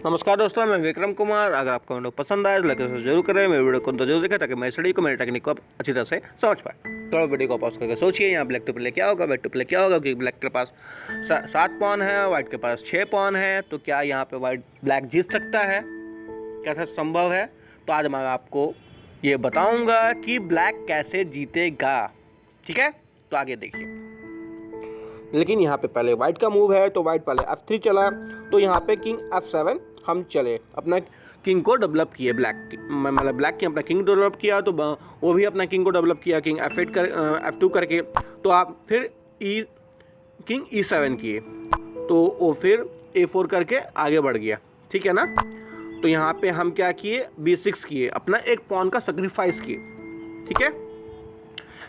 नमस्कार दोस्तों, मैं विक्रम कुमार। अगर आपको वीडियो पसंद आए तो लाइक जरूर करें, मेरे वीडियो को तो जरूर देखें ताकि मैं स्टडी को, मेरी टेक्निक को आप अच्छी तरह से समझ पाए। थोड़ा वीडियो को पॉज करके सोचिए, यहाँ ब्लैक टू प्ले क्या होगा, व्हाइट टू प्ले क्या होगा। क्योंकि ब्लैक के पास 7 पॉन है, व्हाइट के पास 6 पॉन है, तो क्या यहाँ पे ब्लैक जीत सकता है? कैसा संभव है? तो आज मैं आपको ये बताऊँगा कि ब्लैक कैसे जीतेगा। ठीक है, तो आगे देखिए। लेकिन यहाँ पे पहले वाइट का मूव है, तो वाइट पहले F3 चला, तो यहाँ पे किंग F7 हम चले, अपना किंग को डेवलप किए। मतलब ब्लैक की अपना किंग डेवलप किया, तो वो भी अपना किंग को डेवलप किया किंग F2 करके। तो आप फिर किंग E7 किए, तो वो फिर A4 करके आगे बढ़ गया। ठीक है ना। तो यहाँ पे हम क्या किए, B6 किए, अपना एक पॉन का सेक्रीफाइस किए। ठीक है,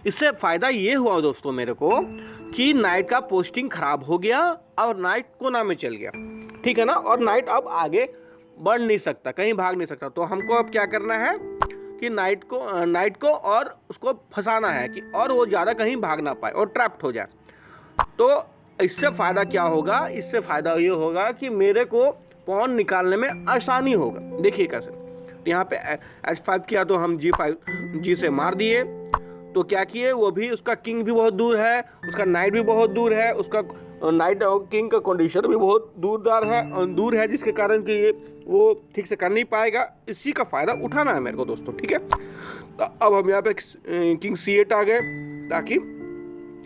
इससे फ़ायदा ये हुआ दोस्तों मेरे को कि नाइट का पोस्टिंग खराब हो गया और नाइट कोना में चल गया। ठीक है ना। और नाइट अब आगे बढ़ नहीं सकता, कहीं भाग नहीं सकता। तो हमको अब क्या करना है कि नाइट को और उसको फंसाना है कि और वो ज़्यादा कहीं भाग ना पाए और ट्रैप्ड हो जाए। तो इससे फ़ायदा क्या होगा? इससे फ़ायदा ये होगा कि मेरे को पॉन निकालने में आसानी होगा। देखिए कैसे। तो यहाँ पे H5 किया, तो हम G से मार दिए। तो क्या किए, वो भी उसका किंग भी बहुत दूर है, उसका नाइट भी बहुत दूर है, उसका नाइट और किंग का कंडीशन भी बहुत दूर है, जिसके कारण कि ये वो ठीक से कर नहीं पाएगा। इसी का फ़ायदा उठाना है मेरे को दोस्तों। ठीक है, तो अब हम यहाँ पे किंग C8 आ गए, ताकि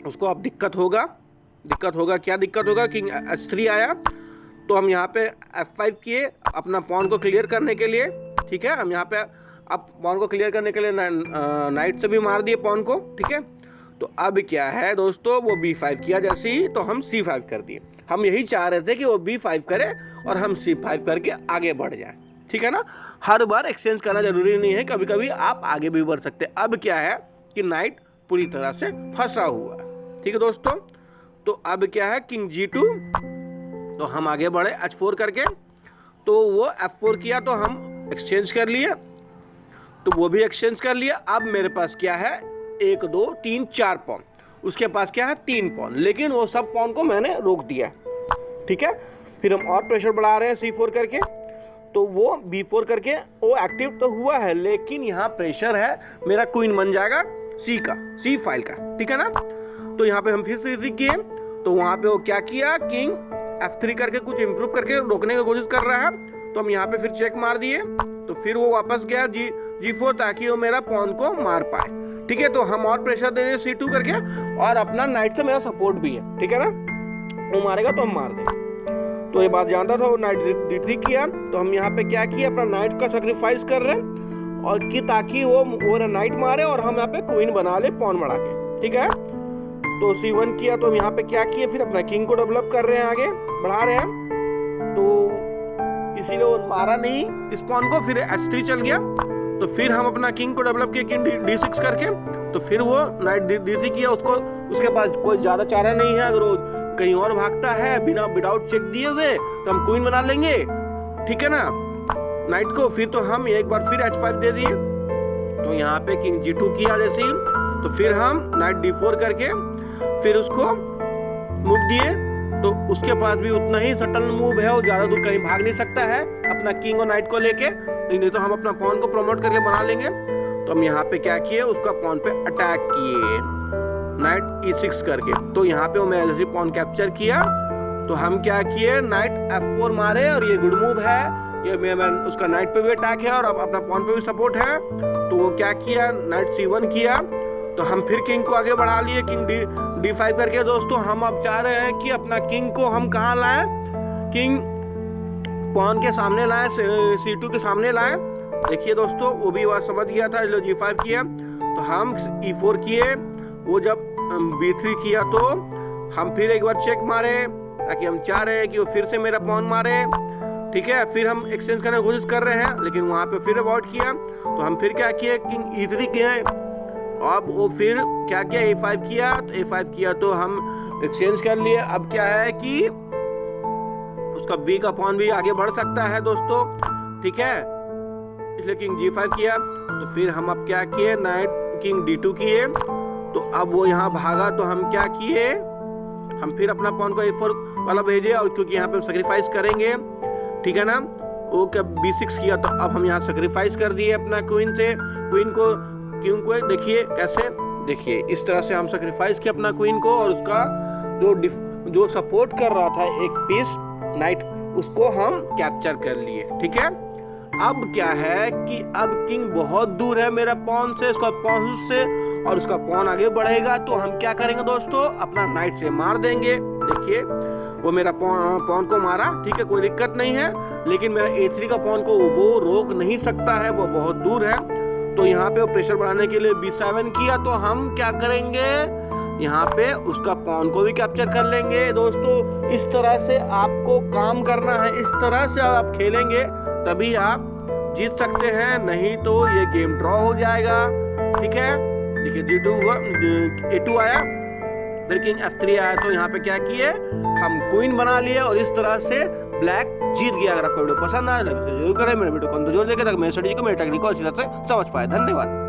उसको अब दिक्कत होगा। क्या दिक्कत होगा? किंग H3 आया, तो हम यहाँ पे F5 किए अपना पॉन को क्लियर करने के लिए। ठीक है, हम यहाँ पे अब पॉन को क्लियर करने के लिए नाइट से भी मार दिए पॉन को। ठीक है, तो अब क्या है दोस्तों, वो B5 किया जैसे ही, तो हम C5 कर दिए। हम यही चाह रहे थे कि वो B5 करे और हम C5 करके आगे बढ़ जाए। ठीक है ना। हर बार एक्सचेंज करना जरूरी नहीं है, कभी कभी आप आगे भी बढ़ सकते हैं। अब क्या है कि नाइट पूरी तरह से फंसा हुआ है। ठीक है दोस्तों, तो अब क्या है, किंग G2, तो हम आगे बढ़े H4 करके। तो वो F4 किया, तो हम एक्सचेंज कर लिए, तो वो भी एक्सचेंज कर लिया। अब मेरे पास क्या है, 1 2 3 4 पॉन, उसके पास क्या है 3 पॉन, लेकिन वो सब पॉन को मैंने रोक दिया। ठीक है, फिर हम और प्रेशर बढ़ा रहे हैं C4 करके, तो वो B4 करके वो एक्टिव तो हुआ है, लेकिन यहाँ प्रेशर है, मेरा क्वीन बन जाएगा C फाइल का। ठीक है ना। तो यहाँ पे हम फिर C3 किए, तो वहाँ पे वो क्या किया, किंग F3 करके कुछ इम्प्रूव करके रोकने की कोशिश कर रहा है। तो हम यहाँ पे फिर चेक मार दिए, तो फिर वो वापस गया G4, ताकि वो मेरा पॉन को मार पाए। ठीक है, तो हम और प्रेशर दे रहे C2 करके, और अपना नाइट से मेरा सपोर्ट भी है। ठीक है ना, वो मारेगा तो हम मार देंगे। तो ये बात जानता था। वो नाइट D3 किया, तो हम यहाँ पे क्या किया, अपना नाइट का सेक्रीफाइस कर रहे हैं, और कि ताकि वो नाइट मारे और हम यहाँ पे क्वीन बना ले पॉन बढ़ा के। ठीक है, तो C1 किया, तो हम यहाँ पे क्या किए, फिर अपना किंग को डेवलप कर रहे हैं, आगे बढ़ा रहे हैं। तो इसीलिए वो मारा नहीं इस पॉन को, फिर H3 चल गया। तो फिर हम अपना किंग को डेवलप किया किंग D6 करके, तो फिर वो नाइट D3 किया। उसके पास कोई ज़्यादा चारा नहीं है, अगर वो कहीं और भागता है विदाउट चेक दिए हुए, तो हम क्वीन बना लेंगे। ठीक है ना, नाइट को। फिर तो हम एक बार फिर H5 दे दिए, तो यहाँ पे किंग G2 किया जैसे ही, तो फिर हम नाइट D4 करके फिर उसको मूव दिए। तो उसके पास भी उतना ही सटल मूव है, वो ज़्यादा दूर कहीं भाग नहीं सकता है अपना किंग और नाइट को लेके, नहीं तो हम अपना पॉन को प्रमोट करके बना लेंगे। तो हम यहाँ पे क्या किए, उसका पॉन पे अटैक किए नाइट E6 करके। तो यहाँ पे वो मेरा जैसे पॉन कैप्चर किया, तो हम क्या किए, नाइट F4 मारे, और ये गुड मूव है, ये उसका नाइट पे भी अटैक है और अपना पॉन पे भी सपोर्ट है। तो वो क्या किया, नाइट C1 किया, तो हम फिर किंग को आगे बढ़ा लिए किंग D5 करके। दोस्तों हम अब चाह रहे हैं कि अपना किंग को हम कहाँ लाएं, किंग पॉन के सामने लाएं, C2 के सामने लाएं। देखिए दोस्तों, वो भी बात समझ गया था, जो G5 किया, तो हम E4 किए। वो जब B3 किया, तो हम फिर एक बार चेक मारे, ताकि हम चाह रहे हैं कि वो फिर से मेरा पॉन मारे। ठीक है, फिर हम एक्सचेंज करने की कोशिश कर रहे हैं, लेकिन वहाँ पे फिर अवॉइड किया। तो हम फिर क्या किए, किंग E3 किए। अब वो फिर क्या किया, A5 किया, तो A5 किया, तो हम एक्सचेंज कर लिए। अब क्या है कि उसका B का पॉन भी आगे बढ़ सकता है दोस्तों। ठीक है, इसलिए किंग G5 किया। तो फिर हम अब क्या किए, नाइट किंग D2 किए। तो अब वो यहाँ भागा, तो हम क्या किए, हम फिर अपना पॉन को A4 वाला भेजे, और क्योंकि यहाँ पे हम सेक्रीफाइस करेंगे। ठीक है ना, ओके B6 किया, तो अब हम यहाँ सेक्रीफाइस कर दिए अपना क्वीन से, क्वीन को देखिए कैसे, देखिए इस तरह से हम सेक्रीफाइस किया अपना क्वीन को, और उसका जो सपोर्ट कर रहा था एक पीस नाइट, उसको हम कैप्चर कर लिए। ठीक है, अब क्या है कि अब किंग बहुत दूर है मेरा पॉन से, इसका पॉन से, और उसका पॉन आगे बढ़ेगा, तो हम क्या करेंगे दोस्तों, अपना नाइट से मार देंगे। देखिए वो मेरा पॉन को मारा, ठीक है, कोई दिक्कत नहीं है, लेकिन मेरा A3 का पॉन को वो रोक नहीं सकता है, वो बहुत दूर है। तो यहाँ पे प्रेशर बढ़ाने के लिए B7 किया, तो हम क्या करेंगे, यहाँ पे उसका पॉन को भी कैप्चर कर लेंगे। दोस्तों इस तरह से आपको काम करना है, इस तरह से आप खेलेंगे तभी आप जीत सकते हैं, नहीं तो ये गेम ड्रॉ हो जाएगा। ठीक है, देखिए D2 हुआ, A2 आया, फिर किंग F3 आया, तो यहाँ पे क्या किए, हम क्वीन बना लिए, और इस तरह से ब्लैक जीत गया। अगर आपको वीडियो पसंद आए तो जरूर करें, मेरे वीडियो को जरूर देखें ताकि मेरे स्टडी को, मेरे टेक्निक को अच्छी तरह से समझ पाए। धन्यवाद।